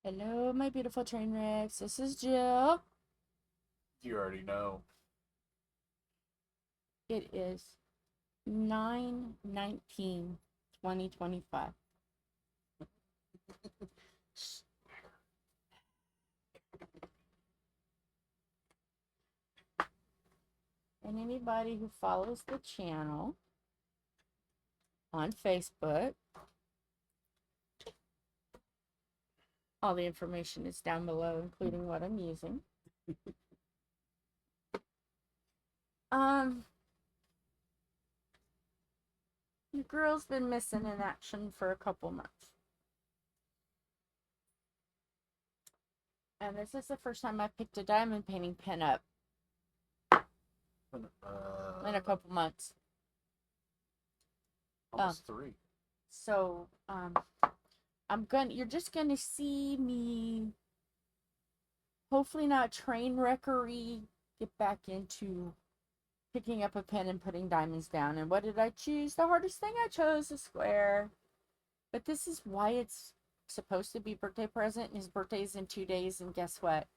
Hello, my beautiful train wrecks. This is Jill. You already know. It is 9/19/2025. And anybody who follows the channel on Facebook, all the information is down below, including what I'm using. Um, your girl's been missing in action for a couple months. And this is the first time I picked a diamond painting pen up in a couple months. Almost three. So, you're just gonna see me, hopefully not train wreckery, get back into picking up a pen and putting diamonds down. And what did I choose? The hardest thing I chose, a square. But this is why it's supposed to be birthday present, and his birthday's in 2 days, and guess what?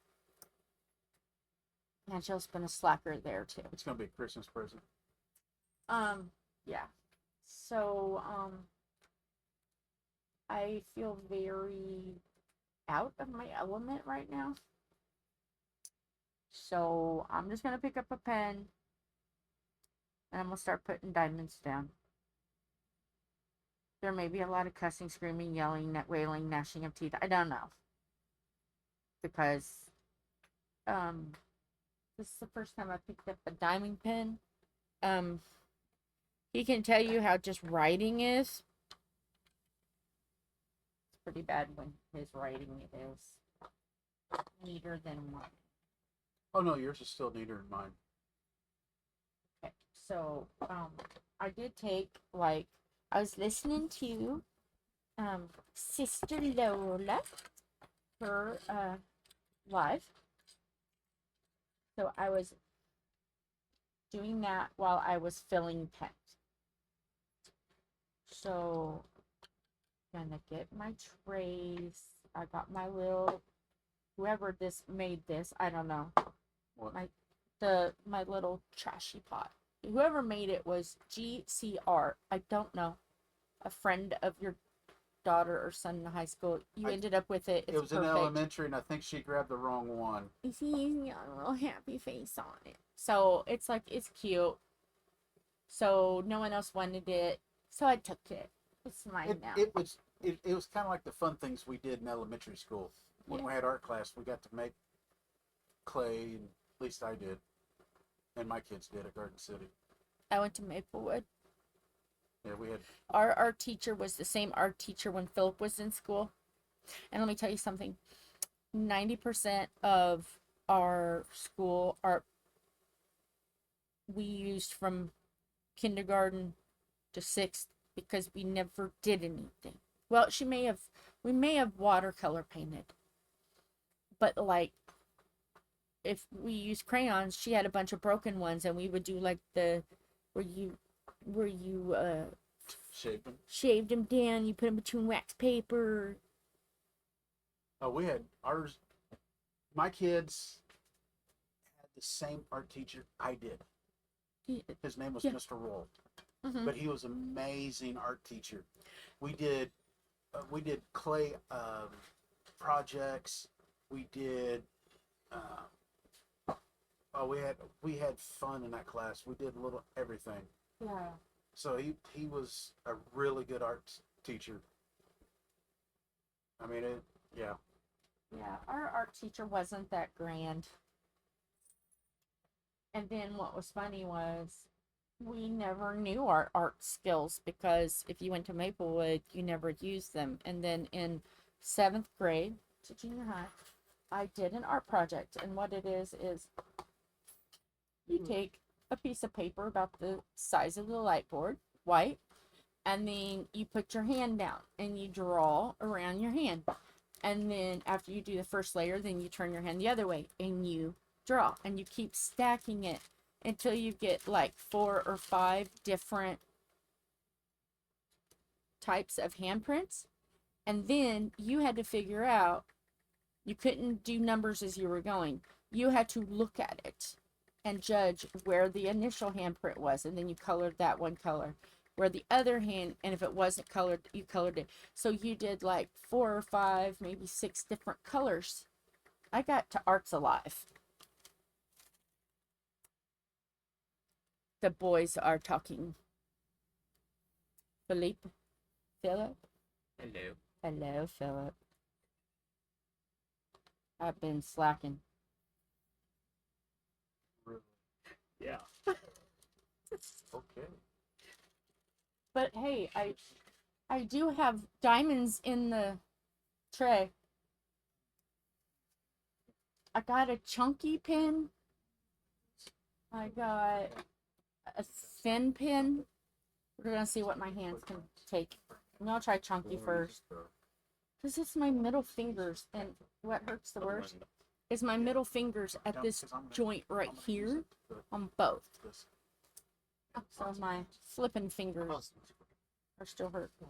Angel's been a slacker there too. It's gonna be a Christmas present. Yeah. So, I feel very out of my element right now. So I'm just gonna pick up a pen and I'm gonna start putting diamonds down. There may be a lot of cussing, screaming, yelling, wailing, gnashing of teeth. I don't know. Because this is the first time I picked up a diamond pen. He can tell you how just writing is. It's pretty bad when his writing is neater than mine. Oh no, yours is still neater than mine. Okay, so I did take, like, I was listening to Sister Lola, her live. So I was doing that while I was filling pens. So I'm gonna get my trays. I got my little, whoever this made this, I don't know. What? My little trashy pot. Whoever made it was GCR. I don't know. A friend of your daughter or son in high school. You ended up with it. It's it was perfect. in elementary, and I think she grabbed the wrong one. You see, he's got a little happy face on it. So it's like, it's cute. So no one else wanted it. So I took it. It's mine now. It was kind of like the fun things we did in elementary school. When we had art class, we got to make clay, and at least I did, and my kids did at Garden City. I went to Maplewood. Yeah, we had. Our art teacher was the same art teacher when Philip was in school. And let me tell you something. 90% of our school art we used from kindergarten to 6th because we never did anything. Well, we may have watercolor painted. But like, if we used crayons, she had a bunch of broken ones, and we would do like the where you shaved them down, you put them between wax paper. Oh, we had ours. My kids had the same art teacher I did. His name was Mr. Roll. Mm-hmm. But he was an amazing art teacher. We did clay projects. We did. We had fun in that class. We did a little everything. Yeah. So he was a really good art teacher. I mean it. Yeah. Yeah, our art teacher wasn't that grand. And then what was funny was we never knew our art skills because if you went to Maplewood, you never used them. And then in 7th grade to junior high, I did an art project. And what it is you take a piece of paper about the size of the light board, white, and then you put your hand down and you draw around your hand. And then after you do the first layer, then you turn your hand the other way and you draw, and you keep stacking it until you get like 4 or 5 different types of handprints. And then you had to figure out You couldn't do numbers as you were going. You had to look at it and judge where the initial handprint was, and then you colored that one color. Where the other hand, and if it wasn't colored, you colored it. So you did like 4 or 5, maybe 6 different colors. I got to Arts Alive. The boys are talking. Philippe? Philip? Hello. Hello, Philip. I've been slacking. Really? Yeah. Okay. But hey, I do have diamonds in the tray. I got a chunky pin. I got a thin pin. We're gonna see what my hands can take. I'm gonna try chunky first. Because it's my middle fingers, and what hurts the worst is my middle fingers at this joint right here on both. So my flipping fingers are still hurt. And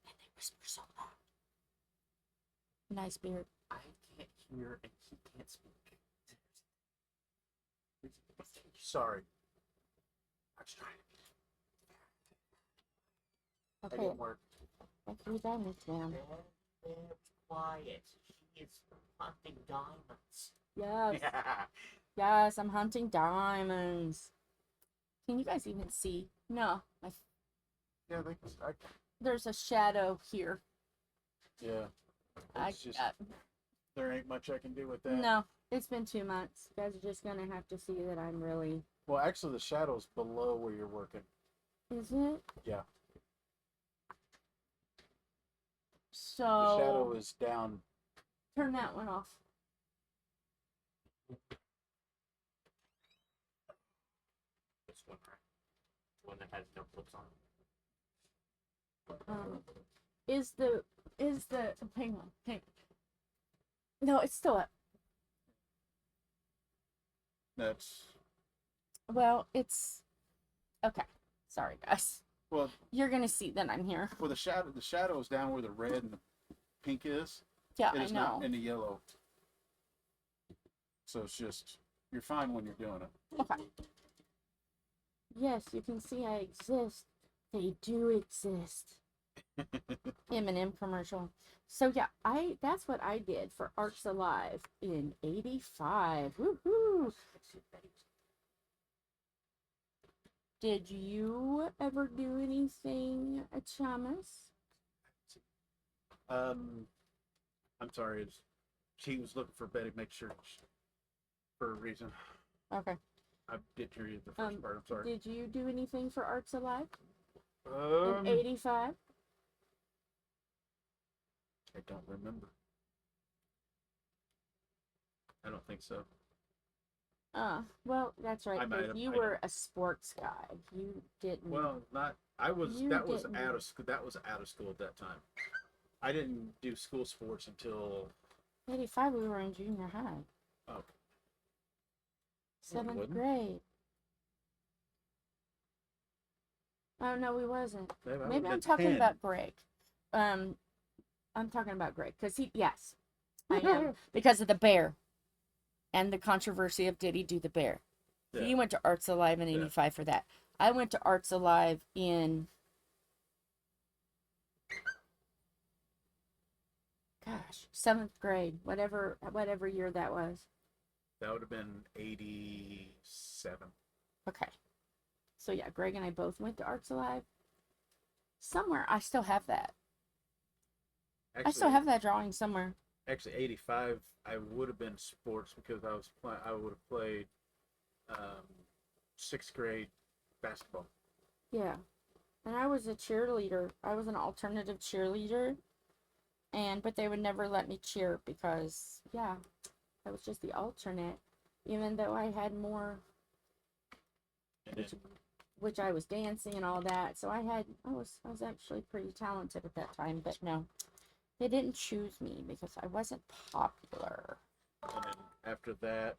they whisper so loud. Nice beard. I can't hear and he can't speak. Sorry. I was trying to. I Okay, didn't work. let's read diamonds down. Quiet. She is hunting diamonds. Yes, Yeah. yes, I'm hunting diamonds. Can you guys even see? No, Yeah, there's a shadow here. yeah. I It's just, got, there ain't much I can do with that. no, it's been 2 months. You guys are just gonna have to see that I'm really. Well, actually, the shadow's below where you're working. Is it? Yeah. So. The shadow is down. Turn that one off. This one, right? The one that has no flips on it. Is the hang on, no, it's still up. That's Well, it's okay. Sorry, guys. well. You're gonna see that I'm here. Well, the shadow is down where the red and the pink is. Yeah, It I is know. not in the yellow. So it's just you're fine when you're doing it. Okay. Yes, you can see I exist. They do exist. M&M commercial. So yeah, that's what I did for Arts Alive in '85. Woohoo! Did you ever do anything at Chamas? I'm sorry. She was looking for Betty. Make sure for a reason. Okay. I didn't hear you the first part. I'm sorry. Did you do anything for Arts Alive Um, in '85? I don't remember. I don't think so. Well, that's right. I might 'Cause have- you I were don't- a sports guy. You didn't. Well, not. I was. You That was didn't. out of school. That was out of school at that time. I didn't do school sports until. '85, we were in junior high. Oh. 7th wouldn't? grade. Oh no, we wasn't. Maybe I Maybe would've I'm been talking 10. about Greg. I'm talking about Greg because yes, I am because of the bear, and the controversy of did he do the bear? Yeah. He went to Arts Alive in Yeah. '85 for that. I went to Arts Alive in. Gosh, 7th grade, whatever year that was. That would have been 87. Okay. So yeah, Greg and I both went to Arts Alive. Somewhere I still have that. I still have that drawing somewhere. Actually, 85. I would have been sports because I was I would have played 6th grade basketball. Yeah. And I was a cheerleader. I was an alternative cheerleader. But they would never let me cheer because, yeah, I was just the alternate. Even though I had more, And then, which I was dancing and all that. So I was actually pretty talented at that time. But no, they didn't choose me because I wasn't popular. and then after that,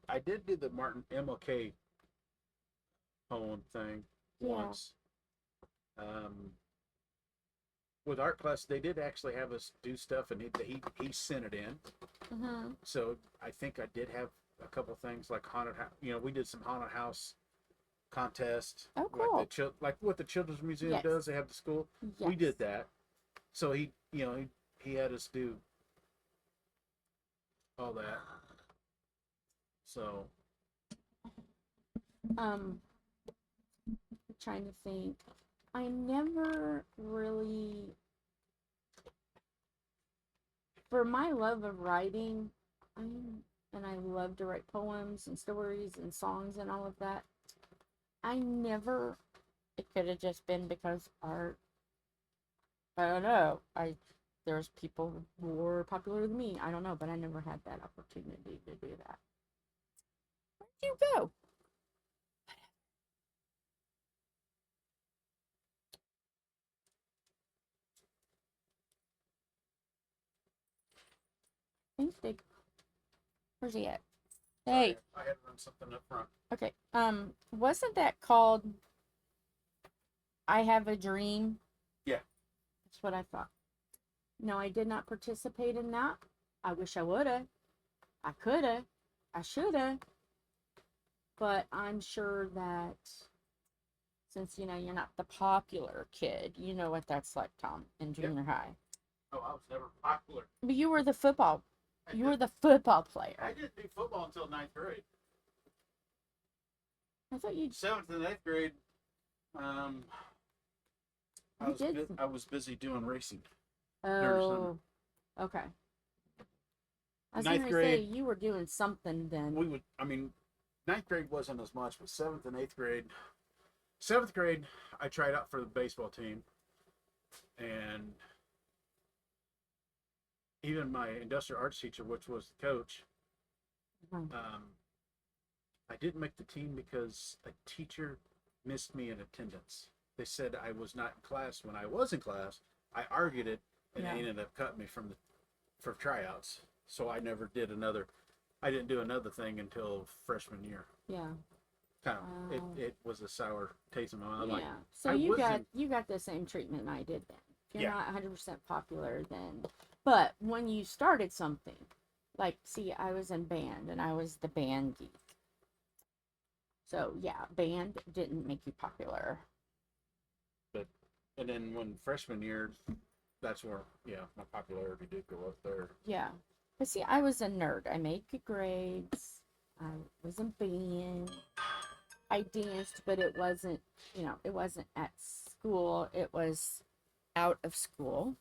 I did do the Martin MLK poem thing. Yeah. once. With art class, they did actually have us do stuff, and he sent it in. Mm-hmm. So I think I did have a couple things like haunted house. You know, we did some haunted house contest. Oh, cool. Like what the children's museum Yes. does. They have the school. Yes. We did that. So he had us do all that. So I'm trying to think. I never really, for my love of writing, and I love to write poems and stories and songs and all of that. I never, it could have just been because art, I don't know. There's people more popular than me. I don't know, but I never had that opportunity to do that. Where'd you go? I think they, where's he at? Hey. I had to run something up front. Okay. Wasn't that called I Have a Dream? Yeah. That's what I thought. No, I did not participate in that. I wish I woulda. I coulda. I shoulda. But I'm sure that since you're not the popular kid, you know what that's like, Tom, in junior high. Oh, I was never popular. But you were the football. You were the football player. I didn't do football until 9th grade. I thought you 7th and 8th grade. I was busy doing racing. Oh, okay. I was Ninth going to grade. say you were doing something then. 9th grade wasn't as much, but 7th and 8th grade. 7th grade, I tried out for the baseball team, and even my industrial arts teacher, which was the coach, Mhm. I didn't make the team because a teacher missed me in attendance. They said I was not in class. When I was in class, I argued it, and Yeah. they ended up cutting me for tryouts. So I never did another. I didn't do another thing until freshman year. Yeah. Kind of, it was a sour taste in my mouth. I'm like, Yeah. So I you wasn't- got the same treatment I did then. If you're Yeah. not 100% popular, then. But when you started something, like, see, I was in band and I was the band geek. So yeah, band didn't make you popular. and then when freshman year, that's where my popularity did go up there. Yeah. But see, I was a nerd. I made good grades. I was in band. I danced, but it wasn't, it wasn't at school. It was out of school.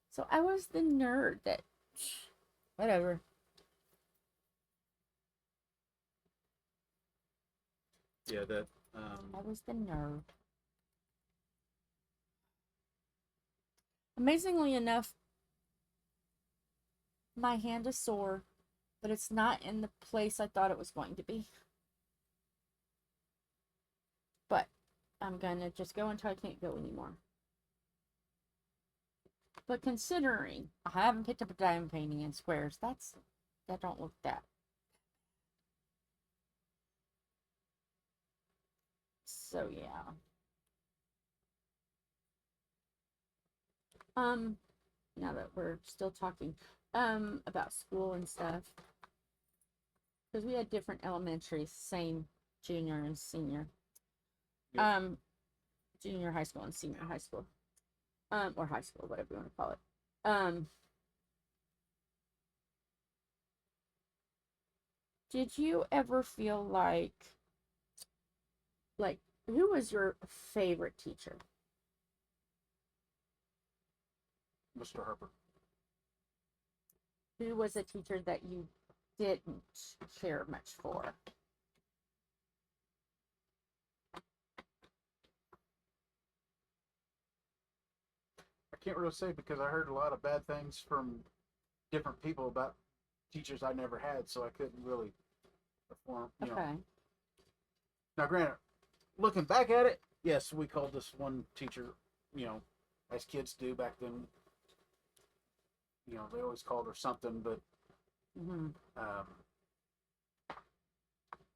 So I was the nerd that, whatever. Yeah, that. I was the nerd. Amazingly enough, my hand is sore, but it's not in the place I thought it was going to be. But I'm gonna just go until I can't go anymore. But considering I haven't picked up a diamond painting in squares, that don't look that. So yeah. Now that we're still talking about school and stuff, because we had different elementaries, same junior and senior. Yep. Junior high school and senior high school. Or high school, whatever you want to call it. Did you ever feel like who was your favorite teacher? Mr. Harper. Who was a teacher that you didn't care much for? I can't really say because I heard a lot of bad things from different people about teachers I never had, so I couldn't really perform. Okay. Now, granted, looking back at it, yes, we called this one teacher, as kids do back then. They always called her something, but Mm-hmm.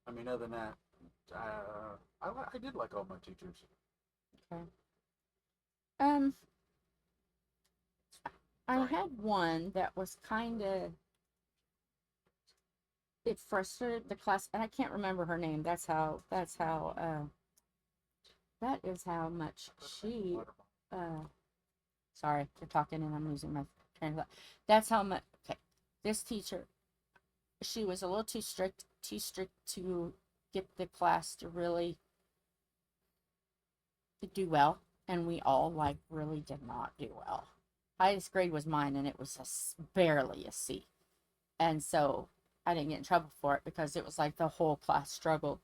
I mean, other than that, I did like all my teachers. Um, I had one that was kind of, it frustrated the class, and I can't remember her name. That is how much she, sorry, you're talking and I'm losing my train of thought. That's how much, okay, this teacher, she was a little too strict to get the class to really do well, and we all like really did not do well. Highest grade was mine, and it was barely a C, and so I didn't get in trouble for it because it was like the whole class struggled.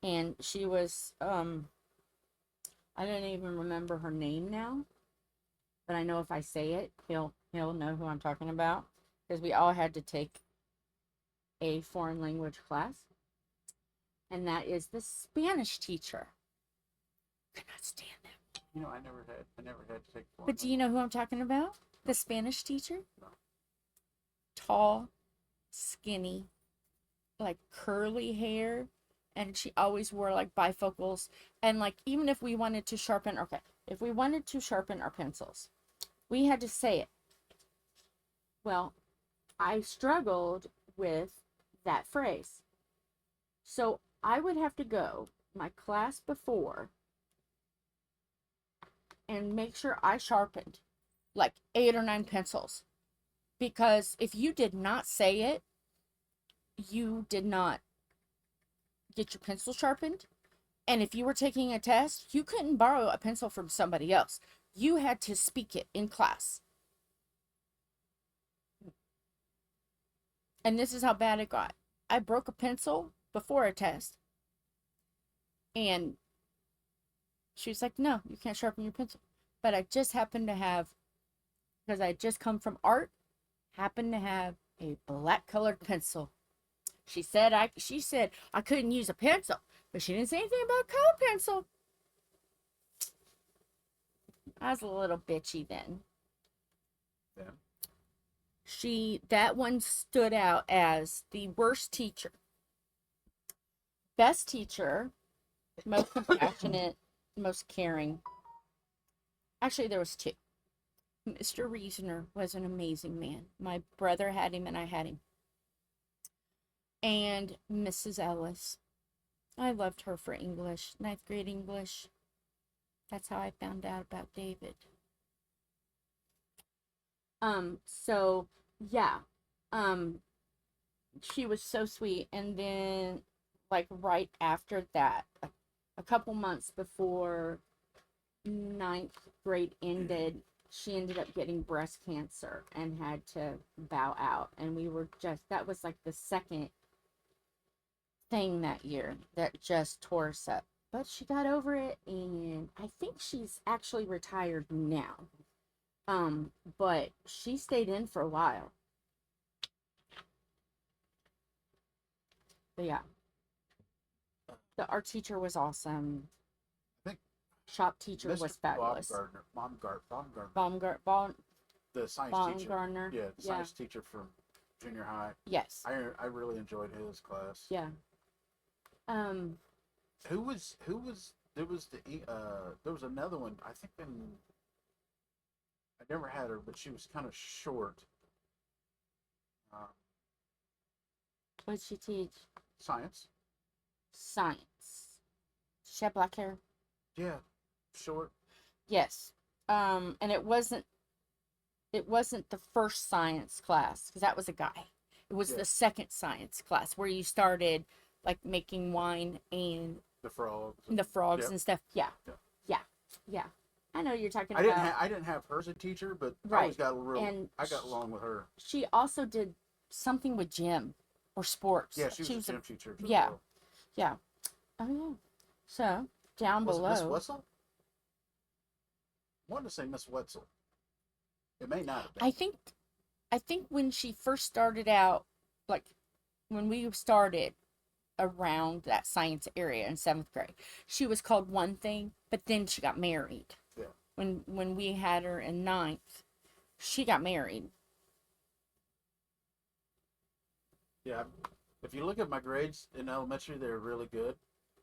And she was I don't even remember her name now, but I know if I say it, he'll know who I'm talking about, because we all had to take a foreign language class, and that is the Spanish teacher. I cannot stand them. You know, I never had to take. But do you know who I'm talking about? The Spanish teacher? No. Tall, skinny, like curly hair, and she always wore like bifocals. And like, even if we wanted to sharpen, if we wanted to sharpen our pencils, we had to say it. Well, I struggled with that phrase. So I would have to go my class before and make sure I sharpened like 8 or 9 pencils. Because if you did not say it, you did not get your pencil sharpened. And if you were taking a test, you couldn't borrow a pencil from somebody else. You had to speak it in class. And this is how bad it got. I broke a pencil before a test. And she was like, no, you can't sharpen your pencil. But I just happened to have, because I had just come from art, happened to have a black colored pencil. She said I couldn't use a pencil, but she didn't say anything about colored pencil. I was a little bitchy then. Yeah. That one stood out as the worst teacher. Best teacher, most compassionate, most caring. Actually, there was 2. Mr. Reasoner was an amazing man. My brother had him and I had him. And Mrs. Ellis. I loved her for English, 9th grade English. That's how I found out about David. So yeah. She was so sweet. And then like right after that, a couple months before 9th grade ended, she ended up getting breast cancer and had to bow out. And we were that was like the second thing that year that just tore us up. But she got over it, and I think she's actually retired now. But she stayed in for a while. But yeah. The art teacher was awesome. I think shop teacher Mr. was fabulous. Baumgartner. The science teacher. Baumgartner. Yeah, the science teacher from junior high. Yes. I really enjoyed his class. Yeah. Who was there was another one, I think I never had her, but she was kind of short. What did she teach? Science. She had black hair. Yeah, short. Yes. And it wasn't the first science class, because that was a guy. It was the second science class where you started like making wine and the frogs and stuff. Yeah. I know you're talking I about. I didn't have her as a teacher, but Right. I always I got along with her. She also did something with gym or sports. Yeah, she was a gym teacher. Yeah. Yeah. Oh yeah. So down was below. Miss Wetzel? I wanted to say Miss Wetzel. It may not have been. I think when she first started out, like when we started around that science area in 7th grade, she was called one thing, but then she got married. Yeah. When we had her in 9th, she got married. Yeah. If you look at my grades in elementary, they're really good.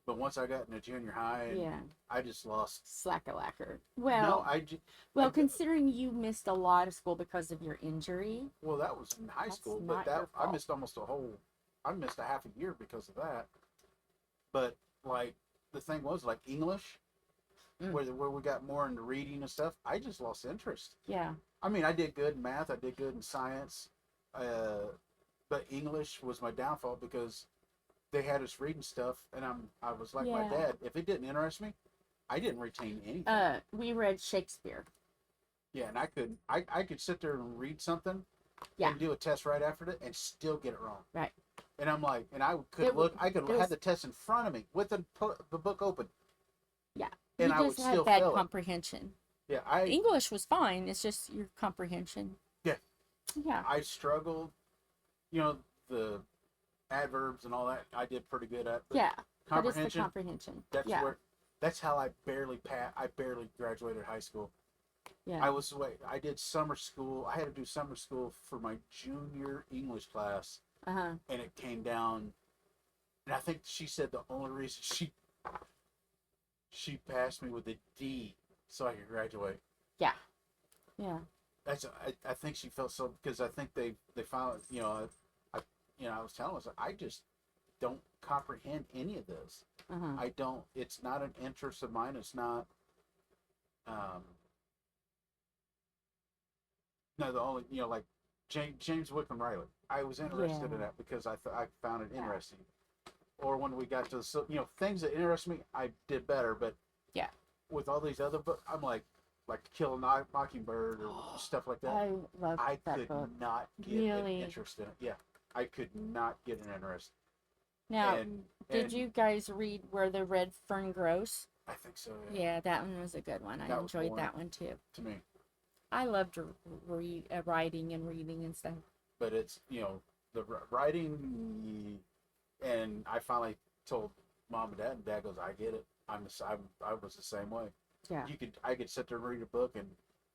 But once I got into junior high, Yeah. I just lost. Slacker. No, Well, I, considering you missed a lot of school because of your injury. well, that was in high That's school, not but your I fault. missed almost I missed a half a year because of that. But like the thing was like English, Mm. where we got more into reading and stuff, I just lost interest. Yeah. I mean, I did good in math, I did good in science, but English was my downfall because they had us reading stuff, and I was like my Yeah. dad. If it didn't interest me, I didn't retain anything. We read Shakespeare. Yeah, and I could sit there and read something, Yeah. and do a test right after it, and still get it wrong. Right. And I'm like, and I could It look, I could was- have the test in front of me with the book open. Yeah. And you I would just had still bad fail it. comprehension. Yeah, English was fine. It's just your comprehension. Yeah. Yeah. I struggled. You know, the adverbs and all that I did pretty good at. But Yeah. But it's the comprehension. comprehension. That's that's how I barely graduated high school. Yeah. I did summer school. I had to do summer school for my junior English class, Uh-huh. and it came down. And I think she said the only reason she passed me with a D so I could graduate. Yeah. I think she felt so because I think they found, I was telling her, I just don't comprehend any of this. Uh-huh. I don't. It's not an interest of mine. It's not. No, the only like James Wickham Riley. I was interested in that because I found it interesting. Or when we got to things that interest me, I did better. But Yeah. with all these other books, I'm like To Kill a Mockingbird or stuff like that. I love I that could book. not get Really? an interest in it. Yeah, I could not get an interest. Now, and did you guys read Where the Red Fern Grows? I think so. Yeah, that one was a good one. I That was enjoyed boring. that one too. To me, I loved writing and reading and stuff. but it's the writing, and I finally told mom and dad, and dad goes, I get it. I was the same way. Yeah. I could sit there and read a book, and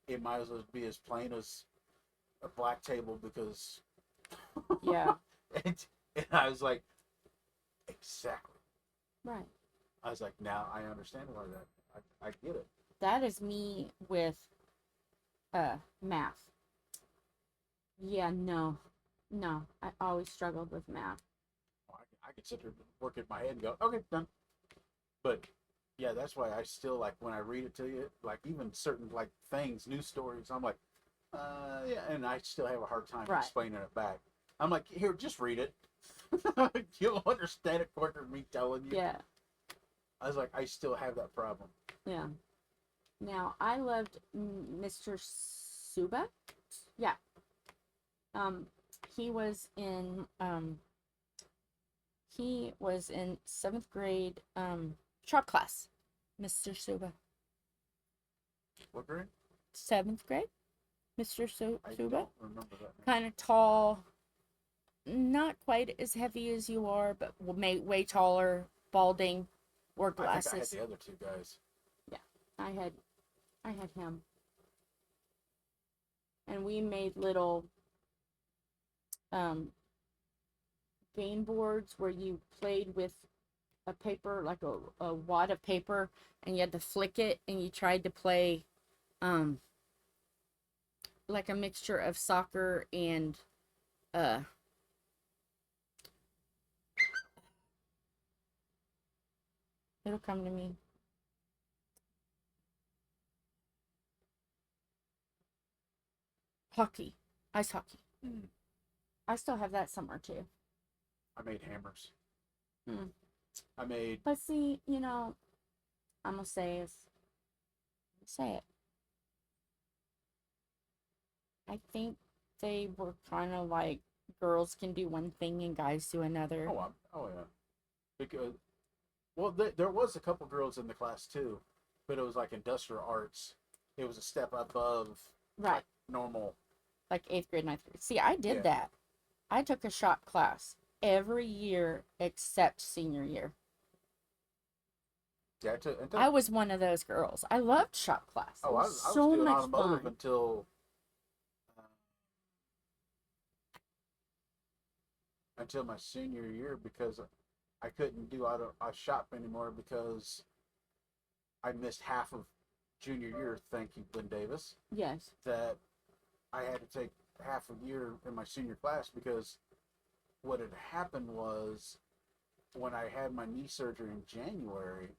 it might as well be as plain as a black table because Yeah. and I was like, exactly. Right. I was like, now I understand why that. I get it. That is me with math. Yeah, no. I always struggled with math. I could sit there and work in my head and go, okay, done. But yeah, that's why I still like when I read it to you, like even certain like things, news stories, I'm like, yeah, and I still have a hard time Right. explaining it back. I'm like, here, just read it. You'll understand it quicker than me telling you. Yeah. I was like, I still have that problem. Yeah. Now, I loved Mr. Suba. Yeah. He was in 7th grade shop class. Mr. Suba. What grade? 7th grade. Mr. I Suba. don't remember that name. Kind of tall. Not quite as heavy as you are, but way taller, balding, wore I think I had glasses. the other two guys. I had him. And we made little game boards where you played with a paper, like a wad of paper, and you had to flick it, and you tried to play like a mixture of soccer and it'll come to me. Hockey. Ice hockey. Mm. I still have that somewhere too. I made hammers. Hmm. I made But see, I'm gonna say it. I think they were kind of like girls can do one thing and guys do another. oh yeah, because there was a couple girls in the class too, but it was like industrial arts. It was a step above Right. normal. Like 8th grade, 9th grade. See, I did Yeah. that. I took a shop class every year except senior year. Yeah, I was one of those girls. I loved shop class. It I was was so doing much automotive fun. until my senior year because I couldn't do a shop anymore because I missed half of junior year. Thank you, Glenn Davis. Yes. That I had to take half a year in my senior class because what had happened was when I had my knee surgery in January,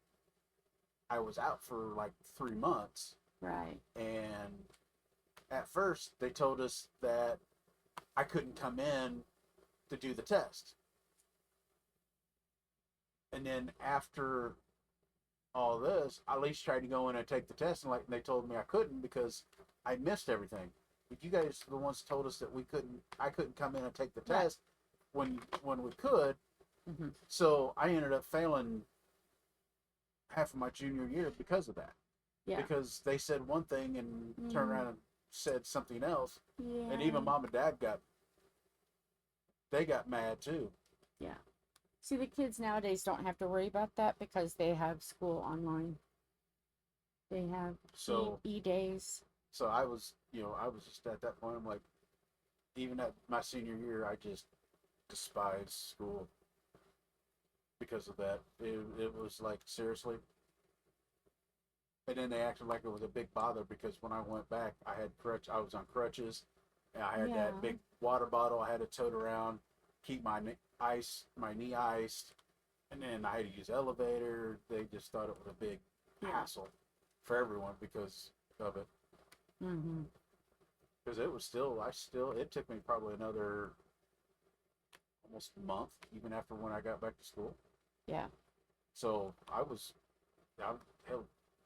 I was out for like 3 months. Right. And at first, they told us that I couldn't come in to do the test. And then after all this, I at least tried to go in and take the test, and they told me I couldn't because I missed everything. But you guys are the ones who told us that I couldn't come in and take the test when we could. Mm-hmm. So I ended up failing half of my junior year because of that. Yeah. Because they said one thing and turned around and said something else. Yeah. And even mom and dad got mad too. Yeah. See, the kids nowadays don't have to worry about that because they have school online. They have e-days. So I was just at that point, I'm like, even at my senior year, I just despised school because of that. It was like, seriously. And then they acted like it was a big bother because when I went back, I was on crutches, and I had that big water bottle I had to tote around, keep my knee iced, and then I had to use elevator. They just thought it was a big hassle for everyone because of it. Mm-hmm. Because it was it took me probably another almost month, even after when I got back to school. Yeah. So it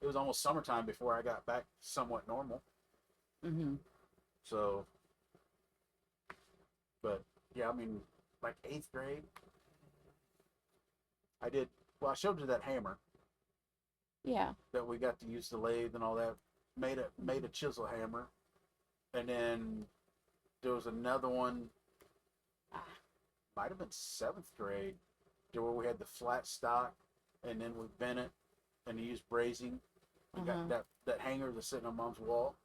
was almost summertime before I got back somewhat normal. Mm-hmm. So, but yeah, I mean, like 8th grade, I showed you that hammer. Yeah. That we got to use the lathe and all that. Made a chisel hammer. And then there was another one, might have been 7th grade, where we had the flat stock, and then we bent it and used brazing. We got that hanger that's sitting on mom's wall,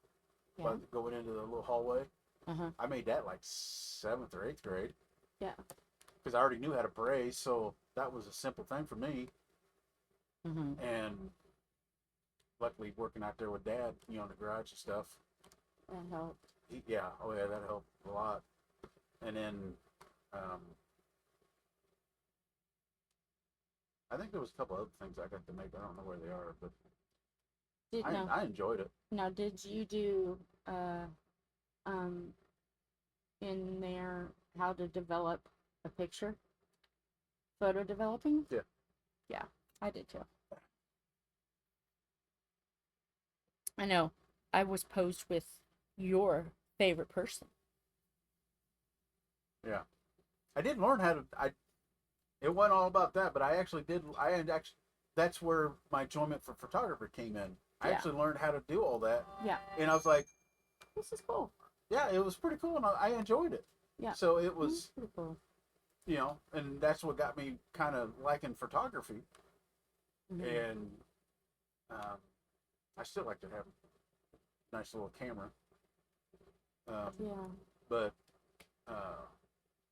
going into the little hallway. I made that like 7th or 8th grade. Yeah. Because I already knew how to braze, so that was a simple thing for me. Mm-hmm. And luckily, working out there with Dad, in the garage and stuff. That helped. That helped a lot. And then, I think there was a couple other things I got to make. I don't know where they are, but I enjoyed it. Now, did you do in there how to develop a picture? Photo developing? Yeah. Yeah, I did too. I know. I was posed with your favorite person. Yeah. I did learn how to. It wasn't all about that, but I actually did. That's where my enjoyment for photography came in. I actually learned how to do all that. Yeah. And I was like, this is cool. Yeah, it was pretty cool, and I enjoyed it. Yeah. So it was pretty cool. And that's what got me kind of liking photography. Mm-hmm. And I still like to have a nice little camera. But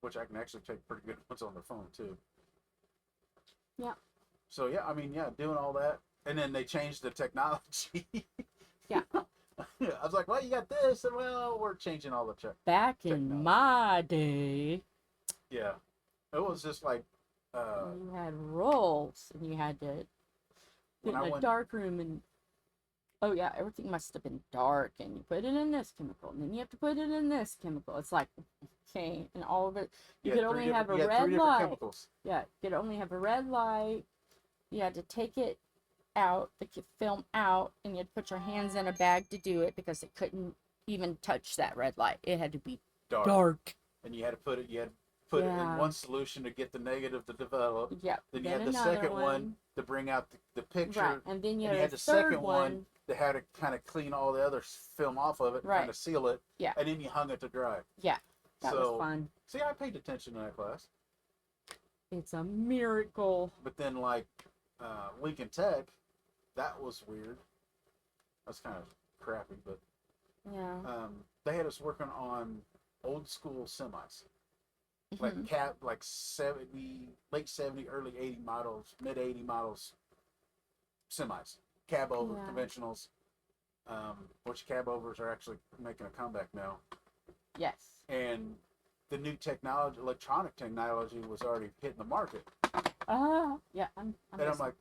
which I can actually take pretty good ones on the phone too. Yeah. So yeah, I mean, doing all that, and then they changed the technology. Yeah. I was like, well, you got this, and well, we're changing all the Back in my day. Yeah. It was just like you had rolls, and you had to get in a dark room, and everything must have been dark, and you put it in this chemical, and then you have to put it in this chemical. It's like, okay, and all of it. You could only have a red light. Chemicals. Yeah, you could only have a red light. You had to take it out, the film out, and you had to put your hands in a bag to do it because it couldn't even touch that red light. It had to be dark. And you had to put it in one solution to get the negative to develop. Yeah. Then you had the second one to bring out the picture. Right. And then you had the second one that had to kind of clean all the other film off of it and kind of seal it. Yeah. And then you hung it to dry. Yeah. That was fun. See, I paid attention to that class. It's a miracle. But then, like, Lincoln Tech, that was weird. That's kind of crappy, but yeah. They had us working on old school semis. like Mhm. cab, like 70, late 70, early 80 models, mid 80 models, semis, cab over Yeah. conventionals, which cab overs are actually making a comeback now. Yes. And the new technology, electronic technology, was already hitting the market. Yeah. I'm And I'm listening. like,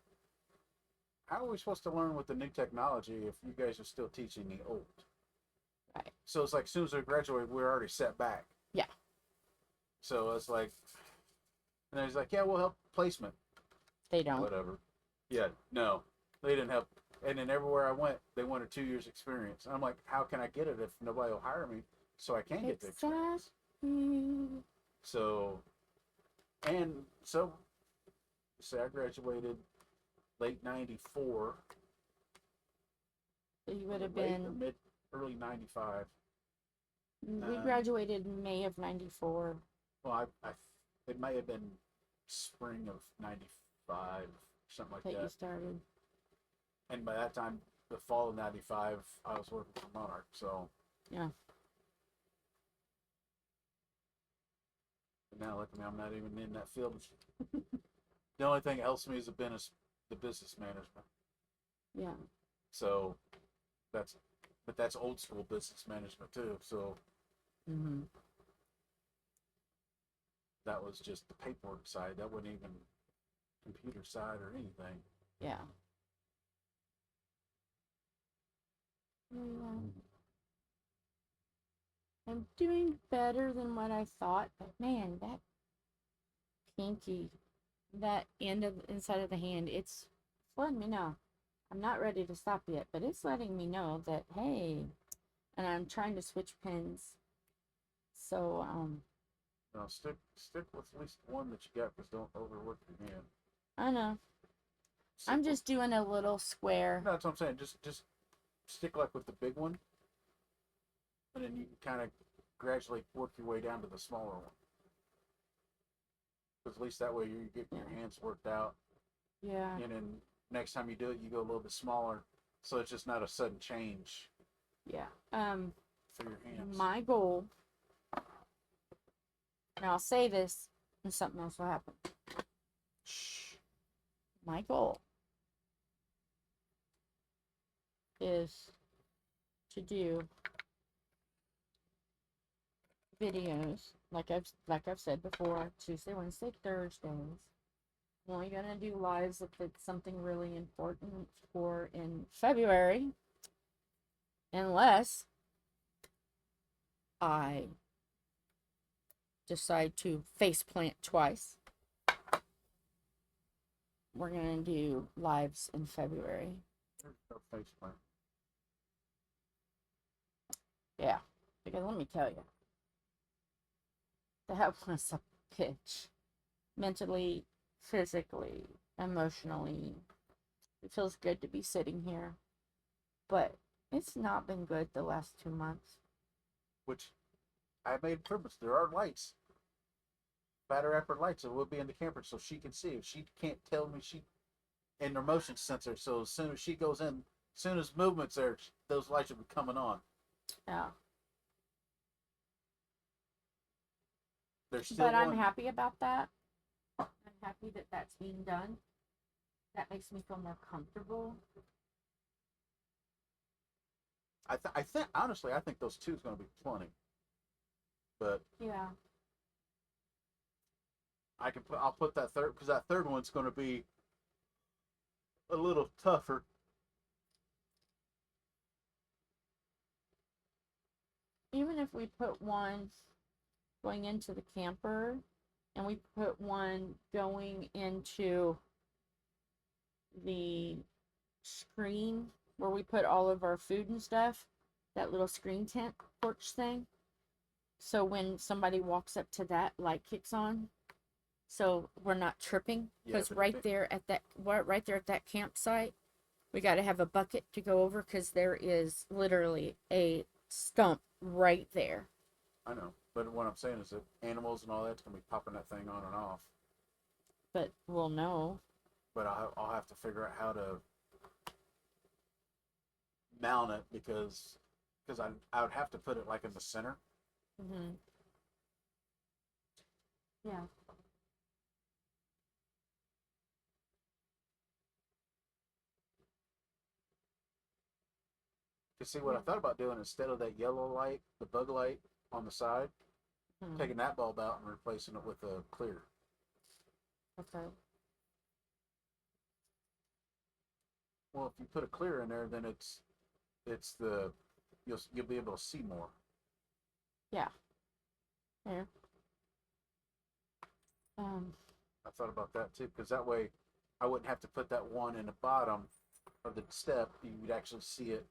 how are we supposed to learn with the new technology if you guys are still teaching the old? Right. So it's like, as soon as we graduate, we're already set back. Yeah. So it's like, and he's like, yeah, we'll help placement. They don't. Whatever. Yeah, no, they didn't help. And then everywhere I went, they wanted 2 years experience. And I'm like, how can I get it if nobody will hire me so I can get the experience? Exactly. So, and so, say I graduated late 94. So you would have late or been. mid, early 95. We graduated in May of '94. Well, it may have been spring of 95, something like That you that. started. And by that time, the fall of 95, I was working for Monarch. So, Yeah. and now look at me, I'm not even in that field. The only thing that helps me is the business management. Yeah. So, but that's old school business management too. So Mm-hmm. that was just the paperwork side. That wasn't even computer side or anything. Yeah. Yeah. I'm doing better than what I thought, but man, that pinky, that end of inside of the hand, it's letting me know. I'm not ready to stop yet, but it's letting me know that hey, and I'm trying to switch pins. So No, stick with at least one that you got, because don't overwork your hand. I know. Stick I'm with- just doing a little square. No, that's what I'm saying. Just stick like with the big one, and then you can kind of gradually work your way down to the smaller one. Because at least that way you get your hands worked out, Yeah. and then next time you do it, you go a little bit smaller, so it's just not a sudden change Yeah. for your hands. My goal, and I'll say this, and something else will happen. Shh. My goal is to do videos like I've said before, Tuesday, Wednesday, Thursdays. I'm only gonna do lives if it's something really important for in February, unless I decide to face plant twice. We're gonna do lives in February. There's no face plant. Yeah, because let me tell you, that was a bitch. Mentally, physically, emotionally. It feels good to be sitting here, but it's not been good the last 2 months. Which I made improvements. There are lights, battery operated lights that will be in the camper, so she can see. If she can't tell me, in her motion sensor, so as soon as she goes in, as soon as movement's there, those lights will be coming on. Yeah. There's still But I'm one. happy about that. I'm happy that that's being done. That makes me feel more comfortable. I think honestly, I think those two is going to be plenty. But Yeah. I'll put that third, because that third one's going to be a little tougher. Even if we put one going into the camper and we put one going into the screen where we put all of our food and stuff, that little screen tent porch thing. So when somebody walks up to that, light kicks on. So we're not tripping, because right there at that campsite, we got to have a bucket to go over, because there is literally a stump right there. I know, but what I'm saying is that animals and all that's going to be popping that thing on and off. But we'll know. But I'll have to figure out how to mount it, because I would have to put it like in the center. Mm-hmm. Yeah. You see, what I thought about doing instead of that yellow light, the bug light on the side, Hmm. taking that bulb out and replacing it with a clear. Okay. Well, if you put a clear in there, then it's the you'll be able to see more. Yeah. There. Um. I thought about that too, because that way I wouldn't have to put that one in the bottom of the step. You would actually see it,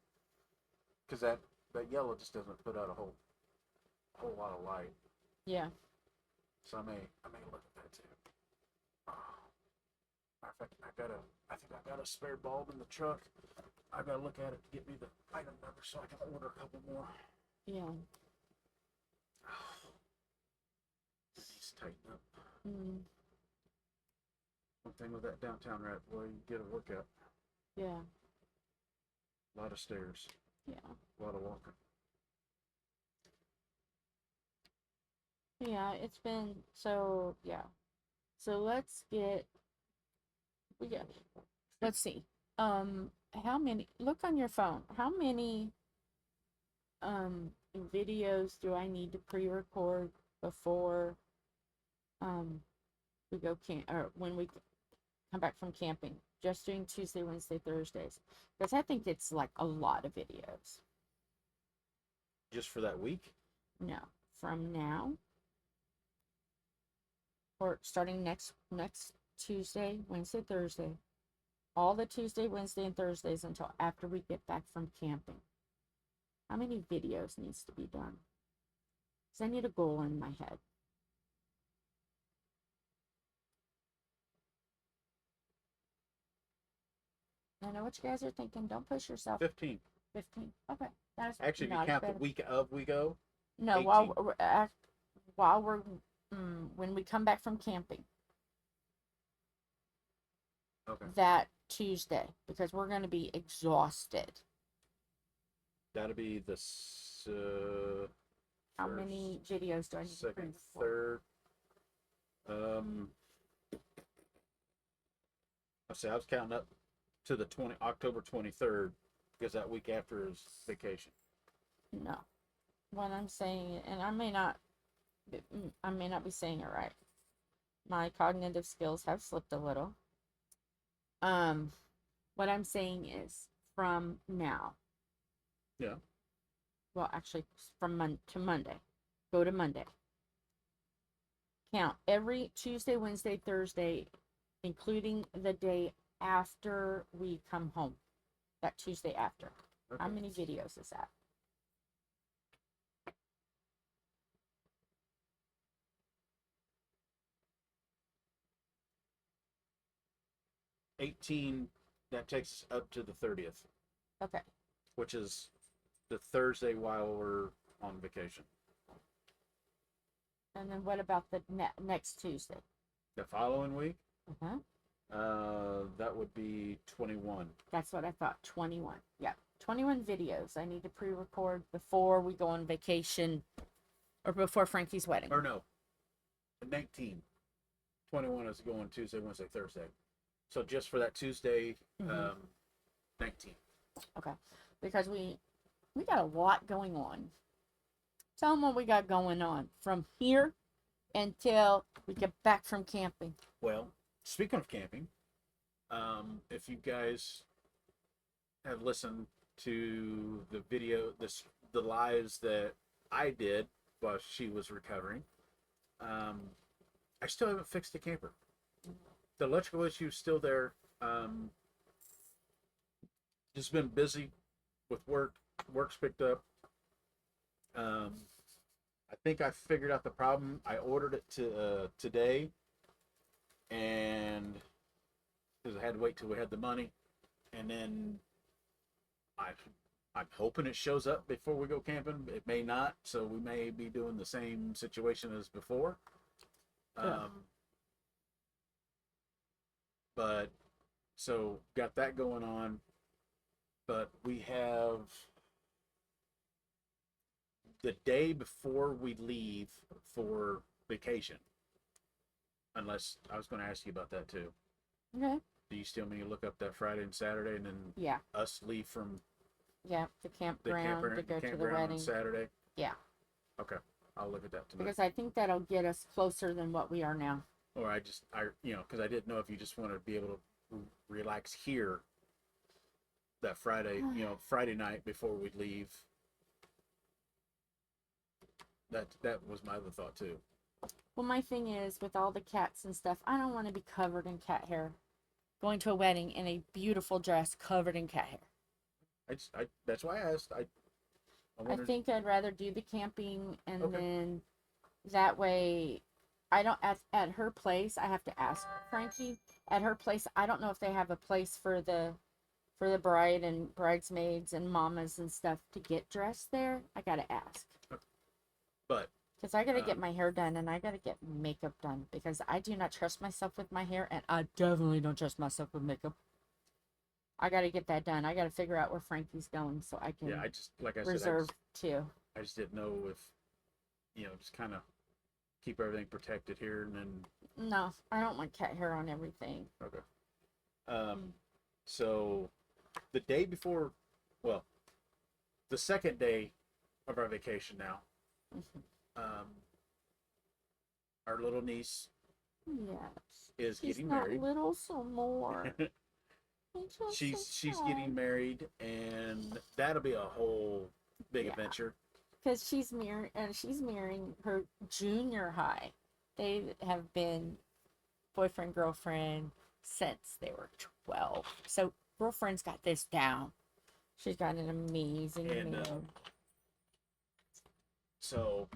because that yellow just doesn't put out a whole lot of light. Yeah. So I may look at that too. Matter of fact, I think I got a spare bulb in the truck. I gotta look at it to get me the item number so I can order a couple more. Yeah. It needs to tighten up. Mm. One thing with that downtown rat, boy, you get a workout. Yeah. A lot of stairs, Yeah. a lot of walking. Yeah. It's been so. Yeah. So we got. Let's see. How many? Look on your phone. How many videos do I need to pre-record before we go camp or when we come back from camping? Just doing Tuesday, Wednesday, Thursdays, because I think it's like a lot of videos. Just for that week? No, from now or starting next Tuesday, Wednesday, Thursday, all the Tuesday, Wednesday, and Thursdays until after we get back from camping. How many videos needs to be done? Because I need a goal in my head. I know what you guys are thinking. Don't push yourself. 15. 15. Okay. That's Actually, if you not as count the bad. week of we go, No, 18. while we're when we come back from camping Okay. that Tuesday, because we're going to be exhausted. That'll be the How first, many videos do I need to second, pre-record? third. I say I was counting up to the October 23rd, because that week after is vacation. No. What I'm saying, and I may not be saying it right. My cognitive skills have slipped a little. What I'm saying is from now. Yeah. Well, actually, from to Monday. Go to Monday. Count every Tuesday, Wednesday, Thursday, including the day after we come home. That Tuesday after. Okay. How many videos is that? $18. That takes us up to the 30th, Okay. which is the Thursday while we're on vacation. And then what about the next Tuesday? The following week, Uh-huh. that would be 21. That's what I thought. 21. Yeah. 21 videos I need to pre-record before we go on vacation or before Frankie's wedding. Or no, 19. 21 is going Tuesday, Wednesday, Thursday. So just for that Tuesday, 19. Okay. Because we got a lot going on. Tell them what we got going on from here until we get back from camping. Well, speaking of camping, if you guys have listened to the video, the lives that I did while she was recovering, I still haven't fixed the camper. The electrical issue is still there. Just been busy with work. Work's picked up. I think I figured out the problem. I ordered it today, and because I had to wait till we had the money, and then I'm hoping it shows up before we go camping. It may not, so we may be doing the same situation as before. Yeah. But so got that going on, but we have the day before we leave for vacation, unless I was going to ask you about that too. Okay. Do you still mean to look up that Friday and Saturday, and then Yeah. us leave from Yeah. The the campground to go to the campground on wedding. Saturday? Yeah. Okay, I'll look at that tonight. Because I think that'll get us closer than what we are now. Or because I didn't know if you just want to be able to relax here that Friday, Friday night before we leave. That was my other thought too. Well, my thing is, with all the cats and stuff, I don't want to be covered in cat hair. Going to a wedding in a beautiful dress covered in cat hair. That's why I asked. I I wondered, think I'd rather do the camping, and Okay. then that way, I don't, at her place, I have to ask Frankie. At her place, I don't know if they have a place for the bride and bridesmaids and mamas and stuff to get dressed there. I gotta ask. but Because I gotta get my hair done and I gotta get makeup done, because I do not trust myself with my hair, and I definitely don't trust myself with makeup. I gotta get that done. I gotta figure out where Frankie's going so I can yeah, I just like I said, reserve too. I just didn't know if just kind of keep everything protected here, and then No, I don't want cat hair on everything. okay. So the day before, well, the second day of our vacation now, our little niece Yes. is She's getting not married. little some more. She's getting married, and that'll be a whole big Yeah. adventure. Because she's marrying her junior high. They have been boyfriend girlfriend since they were 12. So girlfriend's got this down. She's got an amazing And, man. So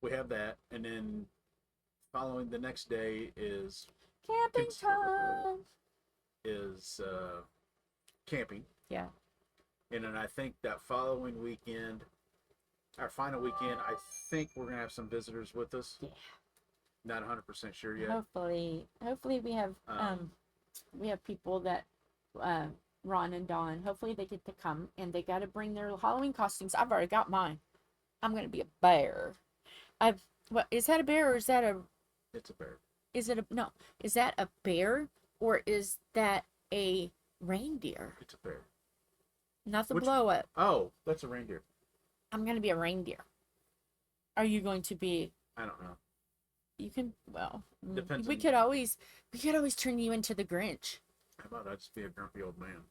we have that, and then following the next day is Camping time. Camping, Yeah. and then I think that following weekend, our final weekend, I think we're gonna have some visitors with us. Yeah. Not 100% sure yet. Hopefully we have people that Ron and Dawn, hopefully they get to come, and they got to bring their Halloween costumes. I've already got mine. I'm going to be a bear. What is that, a bear, or is that a It's a bear. is that a bear, or is that a reindeer? It's a bear. Not the Which- blow up. Oh, that's a reindeer. I'm going to be a reindeer. Are you going to be? I don't know. You can, well, Depends we on- could always turn you into the Grinch. How about I just be a grumpy old man?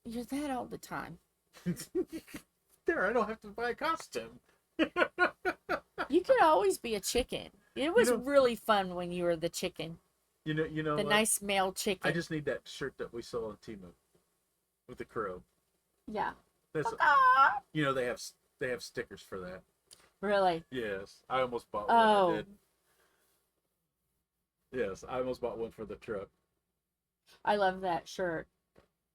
You're that all the time. There, I don't have to buy a costume. You could always be a chicken. It was know- really fun when you were the chicken, You know the what? nice male chicken. I just need that shirt that we saw on Temu with the crow. Yeah. That's Ah! they have stickers for that. Really? Yes, I almost bought one. Oh. I did. Yes, I almost bought one for the truck. I love that shirt.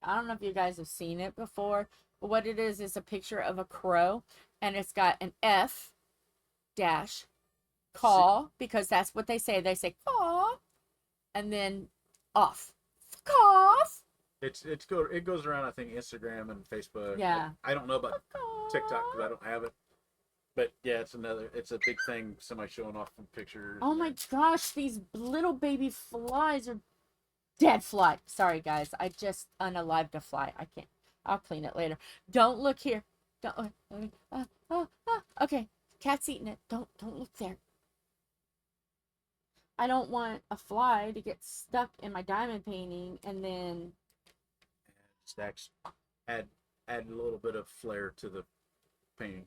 I don't know if you guys have seen it before, but what it is a picture of a crow, and it's got an F dash caw, because that's what they say. They say caw, and then off. Fuck off. It goes around, I think, Instagram and Facebook. Yeah. I don't know about Fuck off. TikTok because I don't have it. But yeah, it's a big thing. Somebody showing off some pictures. Oh my gosh, these little baby flies are dead fly. Sorry guys, I just unalived a fly. I can't. I'll clean it later. Don't look here. Don't. Okay, cat's eating it. Don't look there. I don't want a fly to get stuck in my diamond painting and then. Stacks. Add a little bit of flair to the painting.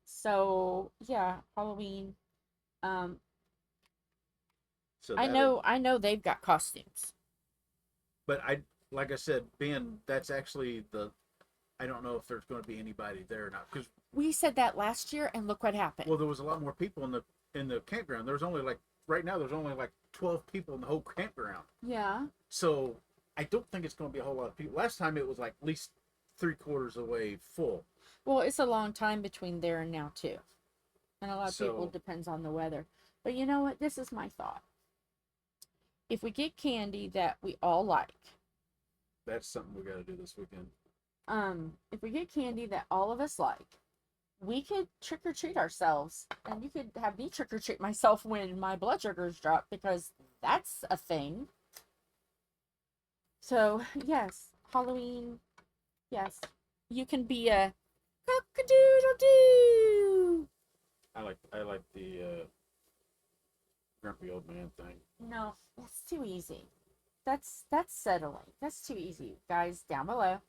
So yeah, Halloween. So I know they've got costumes. But like I said, that's actually I don't know if there's going to be anybody there or not, because We said that last year, and look what happened. well, there was a lot more people in the campground. There's only right now there's only 12 people in the whole campground. Yeah. So I don't think it's going to be a whole lot of people. Last time it was at least 3/4 away full. Well, it's a long time between there and now too, and a lot of people So- depends on the weather. But you know what? This is my thought. If we get candy that we all like, That's something we got to do this weekend. if we get candy that all of us like, we could trick or treat ourselves, and you could have me trick or treat myself when my blood sugars drop, because that's a thing. So yes, Halloween. Yes, you can be a cock-a-doodle-doo. I like the grumpy old man thing. No, that's too easy. That's settling. That's too easy. Guys, down below,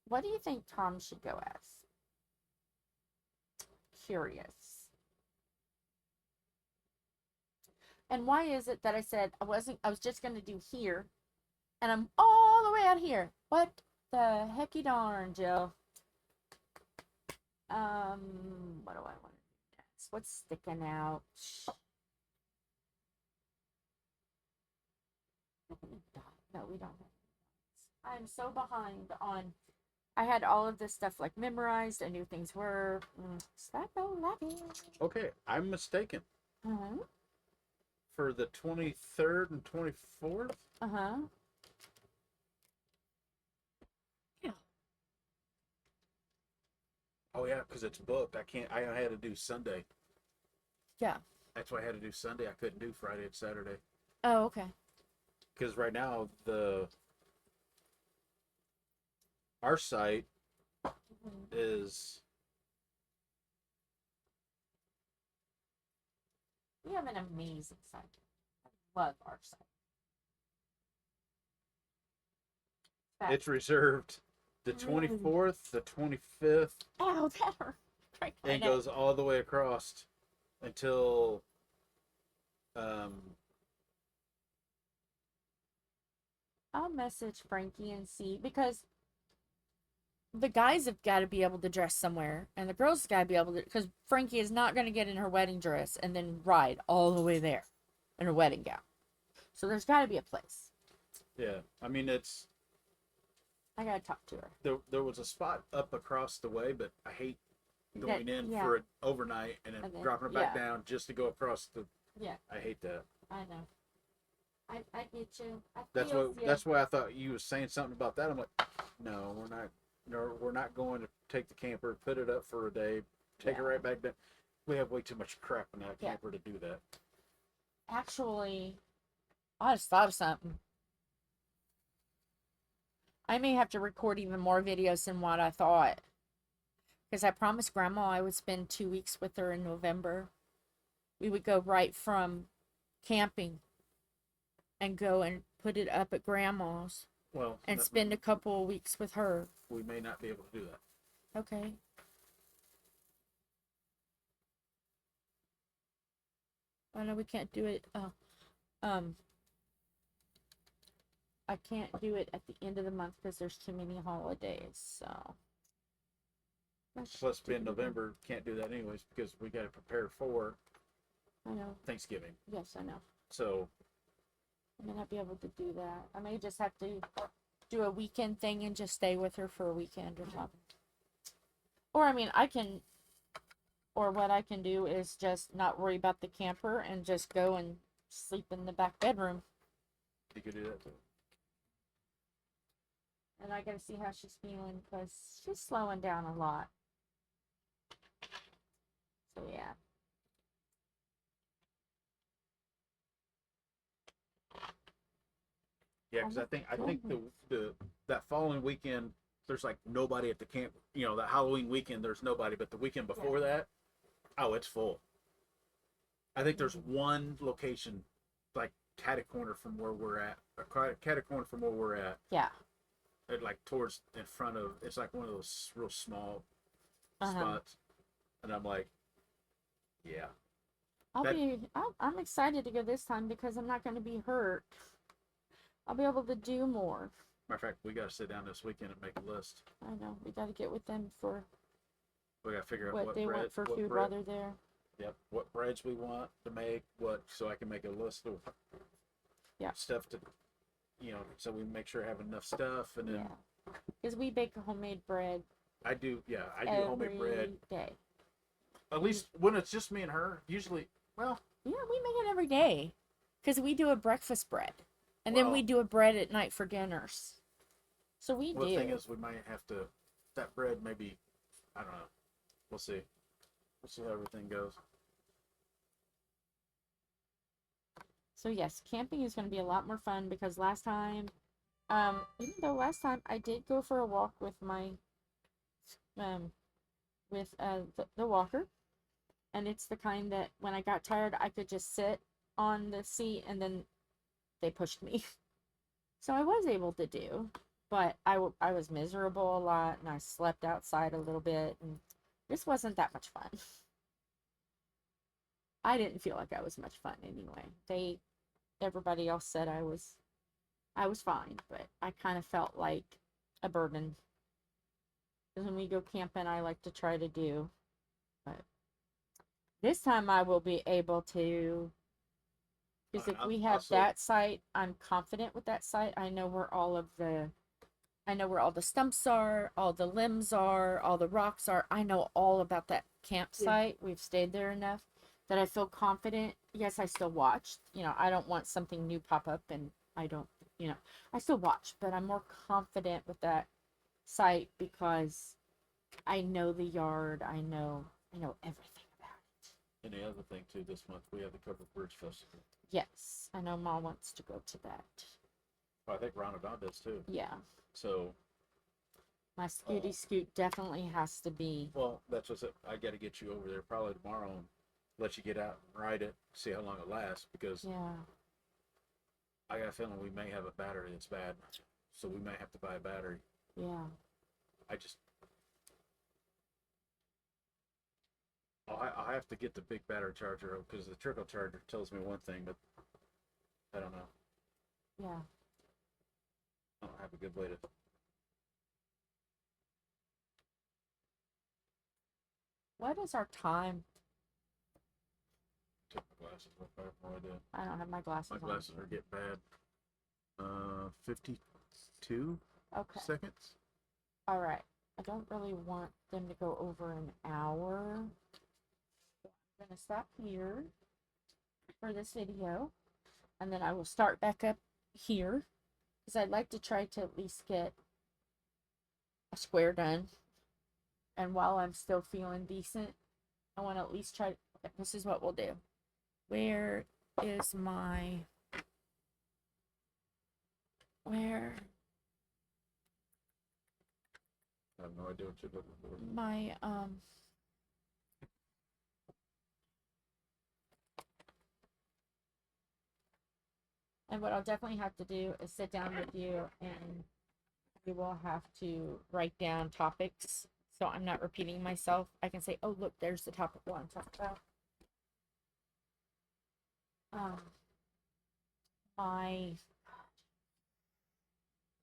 what do you think Tom should go as? Curious. And why is it that I said I was just gonna do here, and I'm all the way out here? What the hecky darn, Jill? What do I want to do next? What's sticking out? No, we don't have. I'm so behind on. I had all of this stuff like memorized. I knew things were. Stop lagging. Okay, I'm mistaken. Uh-huh. For the 23rd and 24th? Uh-huh. Yeah. Oh yeah, because it's booked. I had to do Sunday. Yeah. That's why I had to do Sunday. I couldn't do Friday and Saturday. Oh, okay. Because right now our site is We have an amazing site. I love our site. it's reserved the 24th, the 25th, Ow, that hurt. Right. and goes all the way across until I'll message Frankie and see, because the guys have got to be able to dress somewhere, and the girls got to be able to, because Frankie is not going to get in her wedding dress and then ride all the way there in her wedding gown. So there's got to be a place. yeah. I mean, I got to talk to her. there was a spot up across the way, but I hate going in yeah. for it overnight and then And then- dropping it back yeah. down just to go across the. Yeah, I hate that. I know. I get you. That's why I thought you was saying something about that. I'm like, no, we're not. No, we're not going to take the camper, put it up for a day, take it Yeah. right back down. We have way too much crap in that Yeah. camper to do that. Actually, I just thought of something. I may have to record even more videos than what I thought. Because I promised Grandma I would spend 2 weeks with her in November. We would go right from camping and go and put it up at Grandma's Well, and spend a couple of weeks with her. we may not be able to do that. Okay. I know we can't do it. I can't do it at the end of the month because there's too many holidays. So. Plus, being November, can't do that anyways because we got to prepare for I know. Thanksgiving. Yes, I know. So I may not be able to do that. I may just have to do a weekend thing and just stay with her for a weekend or something. Or, I mean, or what I can do is just not worry about the camper and just go and sleep in the back bedroom. you could do that too. And I gotta see how she's feeling because she's slowing down a lot. So, yeah. Yeah, because I think the that following weekend there's like nobody at the camp. You know, that Halloween weekend there's nobody, but the weekend before that, oh, it's full. I think there's one location, like catty corner from where we're at, catty corner from where we're at. Yeah. Like towards in front of, it's like one of those real small spots, and I'm like, yeah. I'm excited to go this time because I'm not going to be hurt. I'll be able to do more. Matter of fact, we got to sit down this weekend and make a list. I know. We got to get with them for We got to figure out what they bread, want for what food bread, while they're there. Yep, what breads we want to make, so I can make a list of stuff to, so we make sure I have enough stuff, and then Yeah. Because we bake homemade bread. I do homemade bread. Every day. At least when it's just me and her, usually, well. Yeah, we make it every day. Because we do a breakfast bread. And then we do a bread at night for dinners. So we do. The thing is, we might have to, that bread maybe, I don't know. We'll see. We'll see how everything goes. So yes, camping is going to be a lot more fun because last time, even though last time I did go for a walk with my, the walker, and it's the kind that when I got tired, I could just sit on the seat and then they pushed me. So I was able to do, but I was miserable a lot and I slept outside a little bit and this wasn't that much fun. I didn't feel like I was much fun anyway. Everybody else said I was fine, but I kind of felt like a burden. Because when we go camping, I like to try to do, but this time I will be able to, because if we have that site, I'm confident with that site. I know where all the stumps are, all the limbs are, all the rocks are. I know all about that campsite. We've stayed there enough that I feel confident. Yes, I still watch. I don't want something new pop up and I don't, I still watch, but I'm more confident with that site because I know the yard. I know everything about it. And the other thing too, this month we have the Covered Bridge Festival. Yes, I know Mom wants to go to that. Well, I think Randa does too. Yeah. So my Scooty Scoot definitely has to be. Well, that's what's it. I got to get you over there probably tomorrow and let you get out and ride it, see how long it lasts, because I got a feeling we may have a battery that's bad, so we may have to buy a battery. Yeah. I have to get the big battery charger because the trickle charger tells me one thing, but I don't know. Yeah. I don't have a good way to. What is our time? Take my glasses off. I have no idea. I don't have my glasses My on. glasses are getting bad. 52 seconds. All right. I don't really want them to go over an hour. So I'm going to stop here for this video. And then I will start back up here. Because I'd like to try to at least get a square done. And while I'm still feeling decent, I want to at least try. This is what we'll do. Where is my... Where... I have no idea what you're looking for. My, and what I'll definitely have to do is sit down with you and we will have to write down topics so I'm not repeating myself. I can say, oh, look, there's the topic I want to talk about. My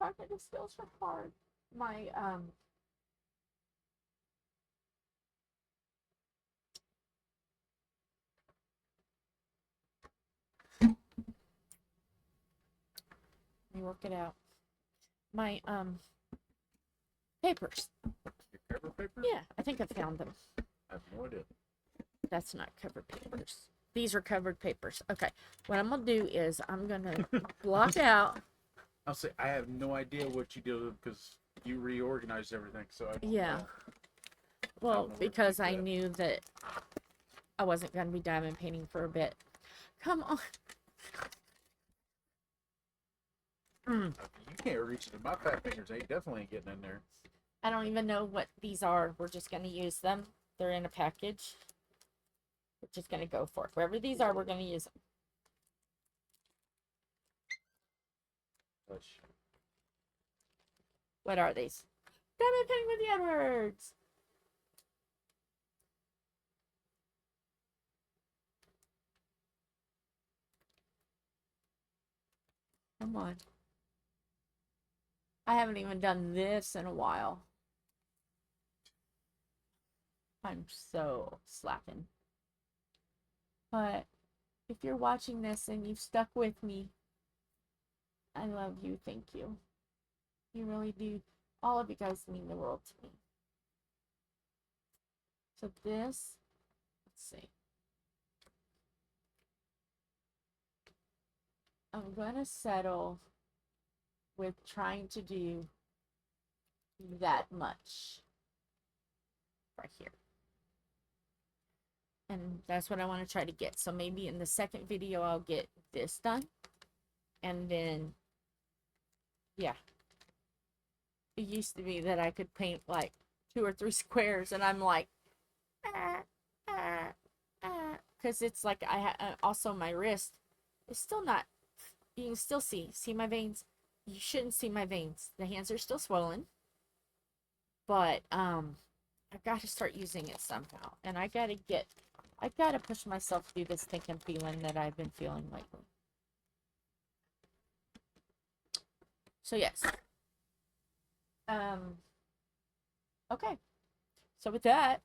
cognitive skills are hard. My, let me work it out. My, papers. Your cover paper? Yeah, I think I found them. I have no idea. That's not covered papers. These are covered papers. Okay. What I'm going to do is I'm going to block out. I'll say I have no idea what you do because you reorganized everything. So I don't know. Well, because I knew that I wasn't going to be diamond painting for a bit. Come on. You can't reach it. My fat fingers ain't definitely ain't getting in there. I don't even know what these are. We're just going to use them. They're in a package. We're just going to go for it. Wherever these are, we're going to use them. What are these? Diamond painting with the Edwards. Come on. I haven't even done this in a while. I'm so slacking. But if you're watching this and you've stuck with me, I love you. Thank you. You really do. All of you guys mean the world to me. So this, let's see. I'm going to settle with trying to do that much right here. And that's what I want to try to get. So maybe in the second video, I'll get this done. And then, yeah. It used to be that I could paint like 2 or 3 squares, and I'm like, because it's like also my wrist is still not, you can still see my veins. You shouldn't see my veins. The hands are still swollen, but I got to start using it somehow, and I got to push myself through this thinking feeling that I've been feeling lately. So yes. Okay. So with that,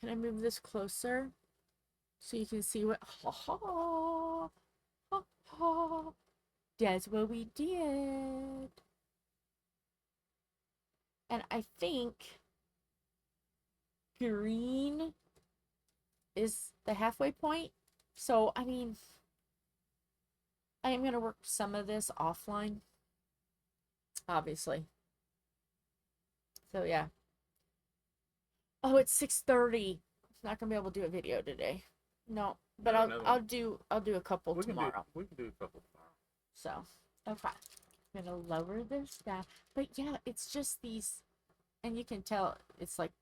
can I move this closer so you can see what that's what we did. And I think green is the halfway point. So, I mean, I am going to work some of this offline, obviously. So, yeah. Oh, it's 6:30. Not going to be able to do a video today. No, but No, I'll do a couple tomorrow. We can do a couple tomorrow. So, okay. I'm going to lower this down. But yeah, it's just these, and you can tell it's like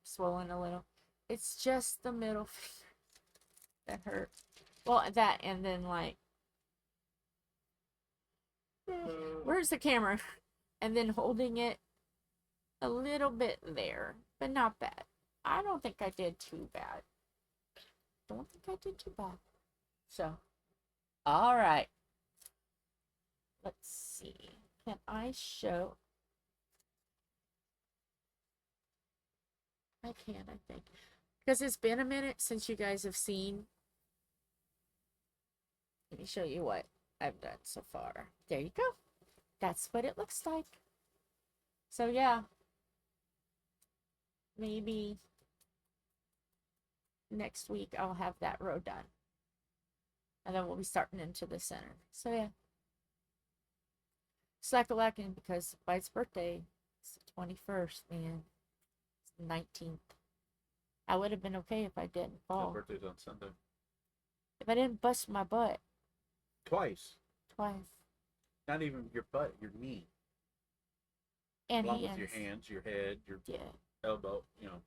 swollen a little. It's just the middle finger that hurt. Well, that, and then like, where's the camera? And then holding it a little bit there, but not bad. I don't think I did too bad. So, all right. Let's see. Can I show? I can, I think. Because it's been a minute since you guys have seen. Let me show you what I've done so far. There you go. That's what it looks like. So, yeah. Maybe next week I'll have that row done. And then we'll be starting into the center. So, yeah. Slack-a-lacking because by its birthday, it's the 21st, man. It's the 19th. I would have been okay if I didn't My fall. birthday's on Sunday. If I didn't bust my butt Twice. twice. Not even your butt, your knee. And Along hands. with your hands, your head, your Yeah. elbow, you know.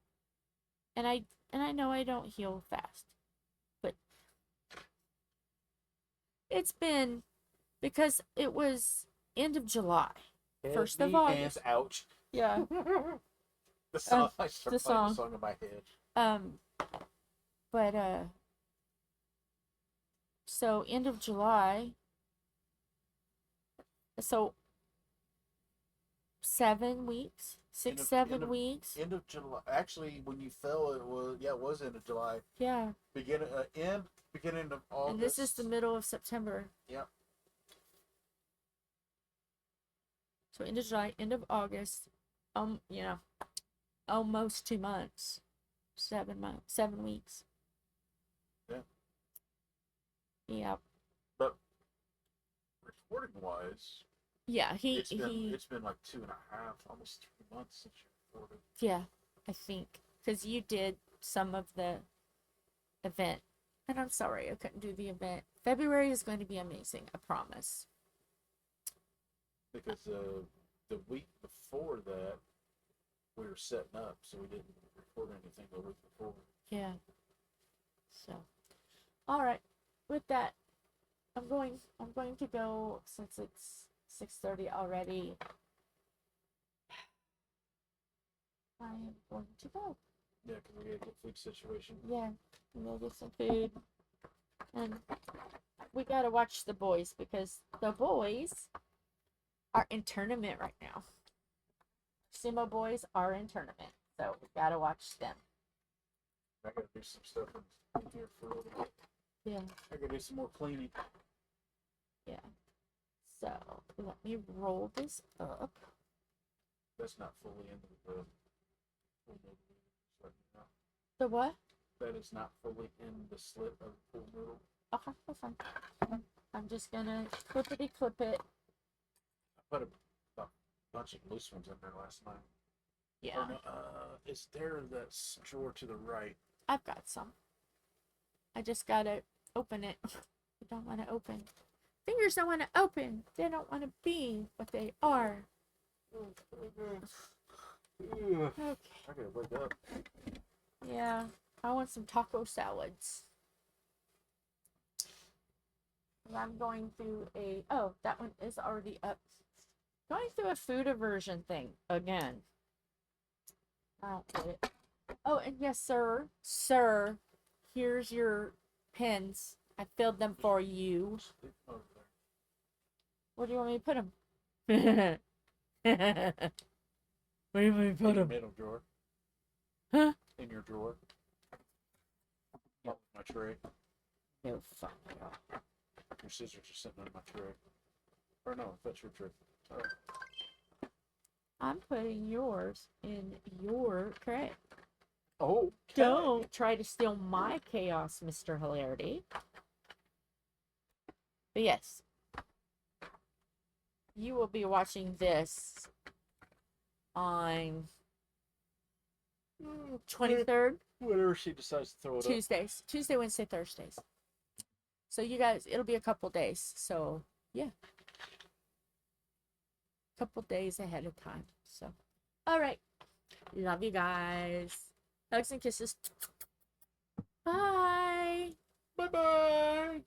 And I know I don't heal fast. But it's been because it was end of July. Head, First of knee, August. hands, ouch. Yeah. The song, I the start playing song. the song in my head. But so end of July. So 7 weeks, End of- 7 end of- weeks. End of July. Actually, when you fell, it was end of July. Yeah. Beginning of August. And this is the middle of September. Yep. So end of July, end of August. You know, almost 2 months. 7 months, 7 weeks. Yeah. Yeah. But recording wise, Yeah, it's been like 2.5, almost 3 months since you recorded. yeah, I think because you did some of the event, and I'm sorry I couldn't do the event. February is going to be amazing, I promise. Because the week before that, we were setting up, so we didn't record anything the week before. Yeah. So, all right. With that, I'm going to go since it's 6:30 already. I am going to go. Yeah, because we had a good food situation. Yeah, and we'll get some food, and we gotta watch the boys because the boys are in tournament right now. Sumo boys are in tournament, so we gotta watch them. I gotta do some stuff in here for a little bit. Yeah. I gotta do some more cleaning. Yeah. So let me roll this up. That's not fully into the. The what? That is not fully in the slit of the pool noodle. Okay, that's fine. I'm just gonna clippity clip it. I put a bunch of loose ones in there last night. Yeah, Or no, is there that drawer to the right? I've got some. I just gotta open it. I don't want to open. Fingers don't want to open. They don't want to be what they are. Okay. I gotta wake up. Yeah. I want some taco salads. I'm going through a. Oh, that one is already up. Going through a food aversion thing again. I don't get it. Oh, and yes, sir. Sir, here's your pens. I filled them for you. Where do you want me to put them? Where do you want me to In put your them? middle drawer. Huh? In your drawer. Not my tray. No, fuck no. Your scissors are sitting on my tray. Or no, that's your tray. Oh. I'm putting yours in your tray. Oh. Don't try to steal my chaos, Mr. Hilarity. But yes, you will be watching this on 23rd, Whenever she decides to throw it up. Tuesdays. Tuesday, Wednesday, Thursdays. So you guys, it'll be a couple days. So yeah. Couple days ahead of time. So, all right. Love you guys. Hugs and kisses. Bye. Bye bye.